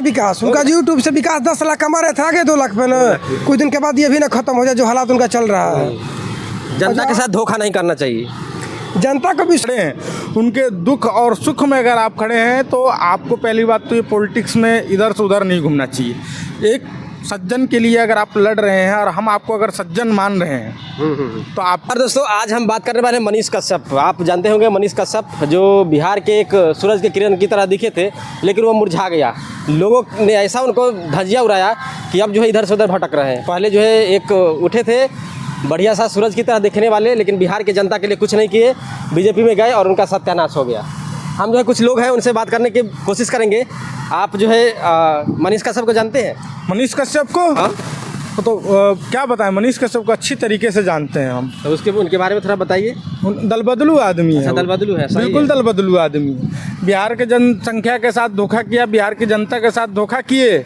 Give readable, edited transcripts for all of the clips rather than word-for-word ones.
विकास, उनका यूट्यूब से विकास 10 लाख कमा रहे थे, आगे 2 लाख पे ना, कुछ दिन के बाद ये भी ना खत्म हो जाए जो हालात उनका चल रहा है। जनता के साथ धोखा नहीं करना चाहिए। जनता को भी खड़े हैं, उनके दुख और सुख में अगर आप खड़े हैं तो आपको पहली बात तो ये पॉलिटिक्स में इधर से उधर नहीं घूमना चाहिए। एक सज्जन के लिए अगर आप लड़ रहे हैं और हम आपको अगर सज्जन मान रहे हैं तो आप। और दोस्तों आज हम बात करने वाले हैं मनीष कश्यप। आप जानते होंगे मनीष कश्यप जो बिहार के एक सूरज के किरण की तरह दिखे थे, लेकिन वो मुरझा गया। लोगों ने ऐसा उनको धज्जियाँ उड़ाया कि अब जो है इधर से उधर भटक रहे हैं। पहले जो है एक उठे थे बढ़िया सा सूरज की तरह दिखने वाले, लेकिन बिहार के जनता के लिए कुछ नहीं किए, बीजेपी में गए और उनका सत्यानाश हो गया। हम जो है कुछ लोग हैं उनसे बात करने की कोशिश करेंगे। आप जो है मनीष कश्यप को जानते हैं? मनीष कश्यप को हाँ? तो क्या बताएं, मनीष कश्यप को अच्छी तरीके से जानते हैं हम। तो उसके उनके बारे में थोड़ा बताइए। दल बदलू आदमी है। अच्छा, दल बदलू है, सही बिल्कुल है। दल बदलू आदमी। बिहार के जनसंख्या के साथ धोखा किया, बिहार की जनता के साथ धोखा किए,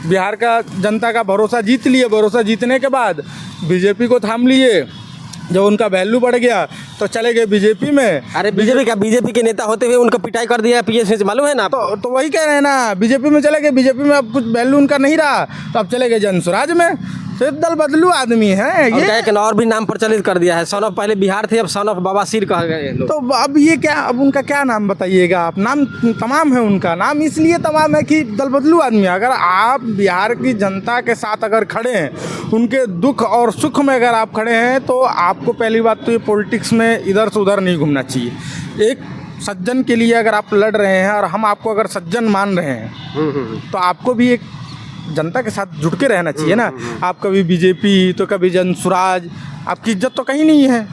बिहार का जनता का भरोसा जीत लिए। भरोसा जीतने के बाद बीजेपी को थाम लिए। जब उनका वैल्यू बढ़ गया तो चले गए बीजेपी में। अरे बीजेपी के नेता होते हुए उनको पिटाई कर दिया पीएस, मालूम है ना? तो वही कह रहे हैं ना, बीजेपी में चले गए, बीजेपी में अब कुछ वैल्यू उनका नहीं रहा तो अब चले गए जनसुराज में। सिर्फ दल बदलू आदमी है ये। एक और भी नाम प्रचलित कर दिया है, सन ऑफ, पहले बिहार थे अब सन ऑफ बवासीर कह गए लोग। तो अब ये क्या, अब उनका क्या नाम बताइएगा आप? नाम तमाम है उनका, नाम इसलिए तमाम है कि दल बदलू आदमी। अगर आप बिहार की जनता के साथ अगर खड़े हैं, उनके दुख और सुख में अगर आप खड़े हैं तो आपको पहली बात तो ये पॉलिटिक्स में इधर से उधर नहीं घूमना चाहिए। एक सज्जन के लिए अगर आप लड़ रहे हैं और हम आपको अगर सज्जन मान रहे हैं तो आपको भी एक जनता के साथ जुड़ के रहना चाहिए ना। आप कभी बीजेपी तो कभी जनसुराज, आपकी इज्जत तो कहीं नहीं है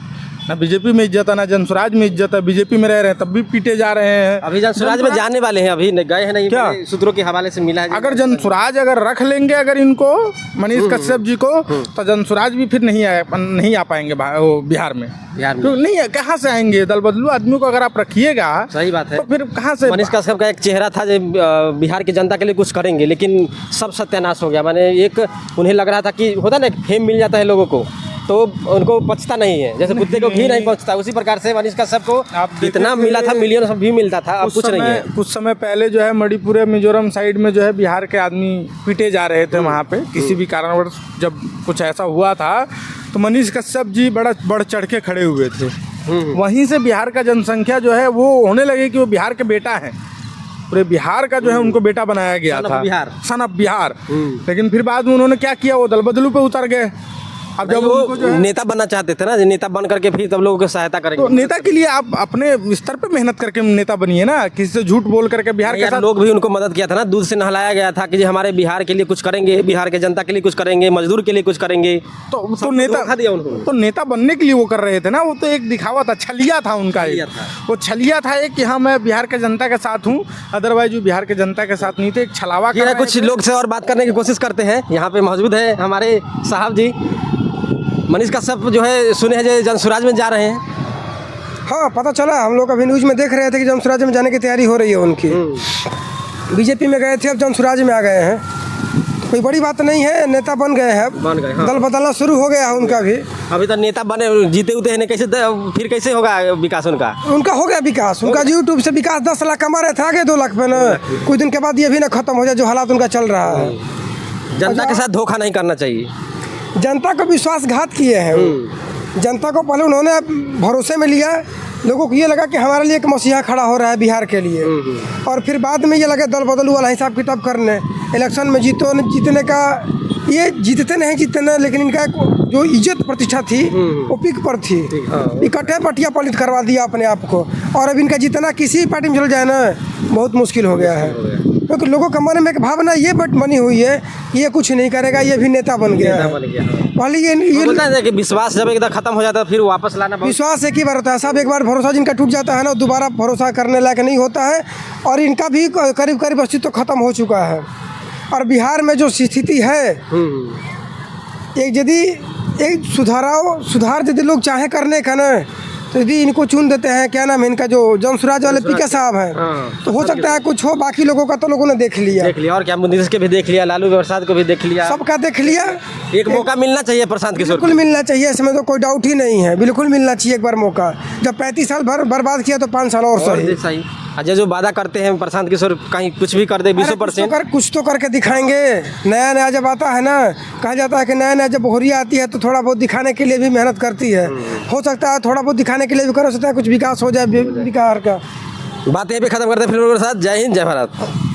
ना। बीजेपी में इज्जत है ना जनसुराज में इज्जत है। बीजेपी में रह रहे हैं तब भी पीटे जा रहे हैं। अभी जनसुराज में जाने वाले हैं, अभी गए हैं नहीं, क्या? सूत्रों के हवाले से मिला है। अगर जनसुराज अगर रख लेंगे अगर इनको मनीष कश्यप जी को तो जनसुराज भी फिर नहीं आ पाएंगे बिहार में। तो नहीं है, कहाँ से आएंगे? दल बदलू आदमी को अगर आप रखिएगा, सही बात है, तो फिर कहाँ से? मनीष कश्यप का एक चेहरा था जो बिहार की जनता के लिए कुछ करेंगे, लेकिन सब सत्यानाश हो गया। माने एक उन्हें लग रहा था कि होता ना फेम मिल जाता है लोगों को तो उनको पछता नहीं है, जैसे कुत्ते को घी नहीं पहुंचता, उसी प्रकार से मनीष कश्यप को इतना मिला था, मिलियन भी मिलता था, अब कुछ नहीं है। कुछ समय पहले जो है मणिपुर मिजोरम साइड में जो है बिहार के आदमी पीटे जा रहे थे वहाँ पे किसी भी कारणवश। जब कुछ ऐसा हुआ था तो मनीष कश्यप जी बड़ा बढ़ चढ़ के खड़े हुए थे। वहीं से बिहार का जनसंख्या जो है वो होने लगे कि वो बिहार के बेटा हैं। पूरे बिहार का जो है उनको बेटा बनाया गया था, सन ऑफ बिहार। लेकिन फिर बाद में उन्होंने क्या किया, वो दल बदलू पे उतर गए। अब जब वो जो नेता बनना चाहते थे ना, नेता बन करके फिर तब लोगों को सहायता करेंगे। तो नेता के लिए आप अपने स्तर पे मेहनत करके नेता बनिए ना, किसी से झूठ बोल करके। बिहार के साथ लोग भी उनको मदद किया था ना, दूध से नहलाया गया था कि हमारे बिहार के लिए कुछ करेंगे, बिहार के जनता के लिए कुछ करेंगे, मजदूर के लिए कुछ करेंगे। तो नेता दिया उनको, तो नेता बनने के लिए वो कर रहे थे ना। वो तो एक दिखावा था, छलिया था उनका। वो छलिया था एक कि हाँ मैं बिहार के जनता के साथ हूँ, अदरवाइज वो बिहार के जनता के साथ नहीं थे। एक छलावा कर। कुछ लोग से और बात करने की कोशिश करते हैं। यहाँ पे मौजूद है हमारे साहब जी। मनीष कश्यप जो है सुने हैं जनसुराज में जा रहे हैं। हाँ पता चला, हम लोग अभी न्यूज़ में देख रहे थे कि जनसुराज में जाने की तैयारी हो रही है उनकी। बीजेपी में गए थे, अब जनसुराज में आ गए हैं। कोई बड़ी बात नहीं है, नेता बन गए हैं, हाँ। दल बदलना शुरू हो गया है उनका भी। अभी तो नेता बने जीते उते हैं, कैसे फिर कैसे होगा विकास उनका? उनका हो गया विकास, उनका यूट्यूब से विकास 10 लाख कमा रहे थे, आगे 2 लाख पे ना, कुछ दिन के बाद ये भी ना खत्म हो जाए जो हालात उनका चल रहा है। जनता के साथ धोखा नहीं करना चाहिए। जनता को विश्वासघात किए हैं। जनता को पहले उन्होंने भरोसे में लिया, लोगों को ये लगा कि हमारे लिए एक मसीहा खड़ा हो रहा है बिहार के लिए, और फिर बाद में ये लगा दल बदलू वाला हिसाब किताब करने। इलेक्शन में जीतने का, ये जीतते नहीं जीतने, लेकिन इनका जो इज्जत प्रतिष्ठा थी वो पीक पर थी। इकट्ठे पटिया पलित करवा दिया अपने आप को, और अब इनका जीतना किसी पार्टी में चल जाए ना बहुत मुश्किल हो गया है। क्योंकि लोगों के मन में एक भावना ये बनी हुई है ये कुछ नहीं करेगा, ये भी नेता बन गया है। पहले ये बोलता है कि विश्वास जब एकदम खत्म हो जाता है फिर वापस लाना। विश्वास एक ही बार होता है साहब, एक बार भरोसा जिनका टूट जाता है ना दोबारा भरोसा करने लायक नहीं होता है, और इनका भी करीब करीब अस्तित्व खत्म हो चुका है। और बिहार में जो स्थिति है, एक सुधार यदि लोग चाहे करने का ना, तो यदि इनको चुन देते हैं, क्या नाम है इनका, जो जनसुराज वाले पीके साहब हैं, तो हो सकता है कुछ हो। बाकी लोगों का तो लोगों ने देख लिया, और क्या नीतीश के भी देख लिया, लालू प्रसाद को भी देख लिया, सबका देख लिया। एक मौका मिलना चाहिए प्रशांत किशोर, बिल्कुल मिलना चाहिए, इसमें तो कोई डाउट ही नहीं है, बिल्कुल मिलना चाहिए एक बार मौका। जब 35 साल भर बर्बाद किया तो 5 साल और सही। अच्छा, जो वादा करते हैं प्रशांत किशोर कहीं कुछ भी कर दे 20%। कुछ तो करके दिखाएंगे। नया नया जब आता है ना, कहा जाता है कि नया नया जब बोहरिया आती है तो थोड़ा बहुत दिखाने के लिए भी मेहनत करती है। हो सकता है थोड़ा बहुत दिखाने के लिए भी कर सकता है, कुछ विकास हो जाए बिहार का। बात यहीं पे खत्म करते हैं फिल्मों के साथ। जय हिंद, जय भारत।